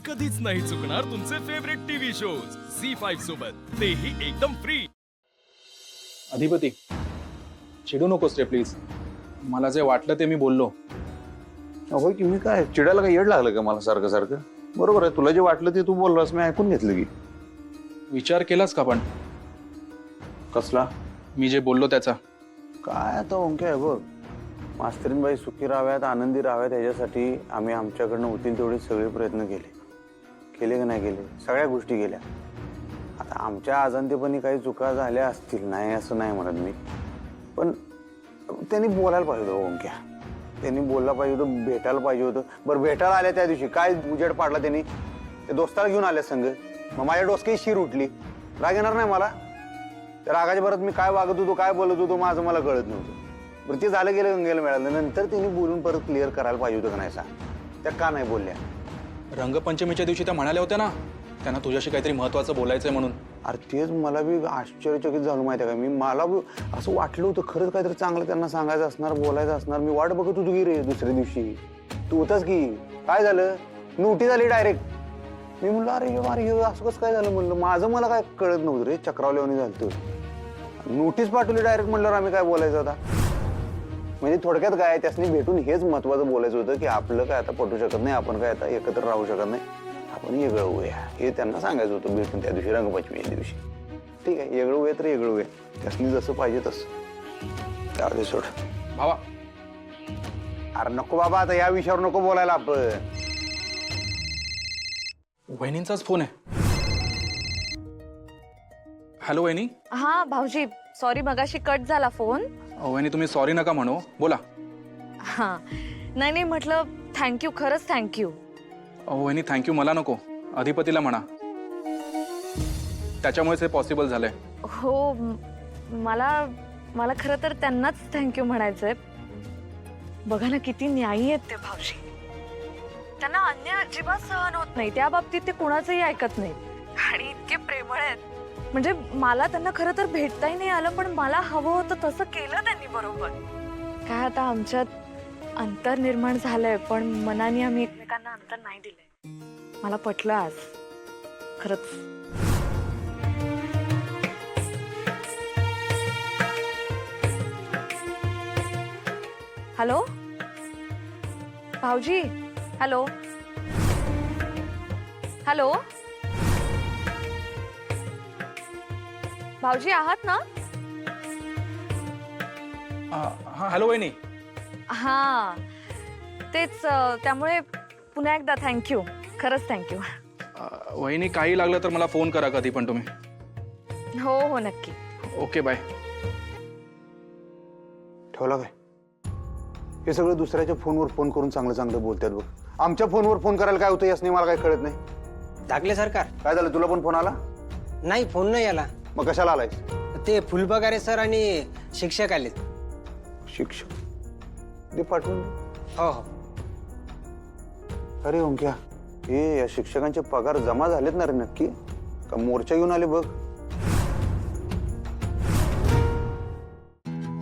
कधीच नाही चुकणार तुमचे फेवरेट टीव्ही शोज झी5 सोबत, तेही एकदम फ्री. अधिपती, चिडू नकोस रे प्लीज. मला जे वाटलं ते मी बोललो. अहो की मी काय चिडायला काय येड लागलं का मला सारखं सारखं? बरोबर आहे, तुला जे वाटलं ते तू बोललास, मी ऐकून घेतलं की. विचार केलास का पण कसला? मी जे बोललो त्याचा? काय आता ओंके आहे बघ, मास्तरीनबाई सुखी राहाव्यात, आनंदी राहाव्यात याच्यासाठी आम्ही आमच्याकडनं होतील तेवढे सगळे प्रयत्न केले की नाही केले, सगळ्या गोष्टी केल्या. आता आमच्या अजाणतेपणी काही चुका झाल्या असतील, नाही असं नाही म्हणत मी, पण त्यांनी बोलायला पाहिजे होतं ओंक्या. त्यांनी बोलला पाहिजे होतं, भेटायला पाहिजे होतं. बरं भेटायला आल्या त्या दिवशी काय उजेड पाडला त्यांनी, ते दोस्ताला घेऊन आल्या संघ. मग माझ्या डोसक्याची शिर उठली. राग येणार नाही मला? त्या रागाच्या भरात मी काय वागत होतो, काय बोलत होतो, माझं मला कळत नव्हतं. बरं ते झालं गेलं, गंगेला मिळालं. नंतर त्यांनी बोलून परत क्लिअर करायला पाहिजे होतं का नाही सांग? त्या का नाही बोलल्या? रंगपंचमीच्या दिवशी त्या म्हणाल्या होत्या ना, त्यांना तुझ्याशी काहीतरी महत्वाचं बोलायचंय म्हणून. अरे तेच मला बी आश्चर्यचकित झालं माहिती आहे का. मला बी असं वाटलं होतं खरंच काहीतरी चांगलं त्यांना सांगायचं असणार, बोलायचं असणार. मी वाट बघत होतो की रे दुसऱ्या दिवशी तू होतास की. काय झालं? नोटीस आली डायरेक्ट. मी म्हणलं अरे हे असं कसं काय झालं म्हणलं. माझं मला काय कळत नव्हतं रे, चक्रावल्यावानी झालं. नोटीस पाठवली डायरेक्ट. म्हणल्यावर आम्ही काय बोलायचं आता? म्हणजे थोडक्यात काय, त्यासनी भेटून हेच महत्वाचं बोलायचं होतं की आपलं काय आता पटू शकत नाही, आपण काय आता एकत्र राहू शकत नाही, आपण वेगळं होऊया हे त्यांना सांगायचं होतं भेटून त्या दिवशी, रंगपंचमीच्या दिवशी. ठीक आहे, वेगळं होऊया तर वेगळं होऊया, त्यासनी जसं पाहिजे तसं. त्यामध्ये सोड भावा. अरे नको बाबा, आता या विषयावर नको बोलायला आपण. वहिनींचाच फोन आहे. हॅलो वहिनी. हा भाऊजी, सॉरी मगाशी कट झाला फोन. वहिनी तुम्ही सॉरी नका म्हणू, बोला. हा नाही म्हटलं थँक्यू, खरंच थँक्यू. वहिनी थँक्यू मला नको, अधिपतीला म्हणा, त्याच्यामुळेच हे पॉसिबल झालंय. हो, मला खरं तर त्यांनाच थँक्यू म्हणायचंय. बघा ना किती न्यायी आहेत ते भाऊजी. त्यांना अन्याय अजिबात सहन होत नाही, त्या बाबतीत ते कुणाचंही ऐकत नाही आणि इतके प्रेमळ आहेत. म्हणजे मला त्यांना खरं तर भेटताही नाही आलं, पण मला हवं होतं तसं केलं त्यांनी बरोबर. काय आता आमच्यात अंतर निर्माण झालंय, पण मनाने आम्ही एकमेकांना अंतर नाही दिलंय. मला पटलं आज खरंच. हॅलो भाऊजी. हॅलो हॅलो भाऊजी, आहात ना? हा हॅलो वहिनी. हा तेच, त्यामुळे पुन्हा एकदा थँक्यू, खरंच थँक्यू. वहिनी काही लागलं तर मला फोन करा कधी पण तुम्ही. हो नक्की. Okay bye. ठेवला काय? हे सगळं दुसऱ्याच्या फोनवर फोन करून चांगलं चांगलं बोलतात बघ. आमच्या फोनवर फोन करायला काय होतं यासने मला काय कळत नाही. टाकले सरकार. काय झालं, तुला पण फोन आला? नाही, फोन नाही आला. मग कशाला आलायस? ते फुलबगारे सर आणि शिक्षक आलेत. शिक्षक ते पाठवून. हो हो. अरे ओंक्या, हे या शिक्षकांचे पगार जमा झालेत ना रे नक्की? का मोर्चा घेऊन आले बघ?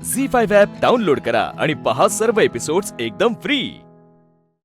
झी5 ॲप डाउनलोड करा आणि पहा सर्व एपिसोड्स एकदम फ्री.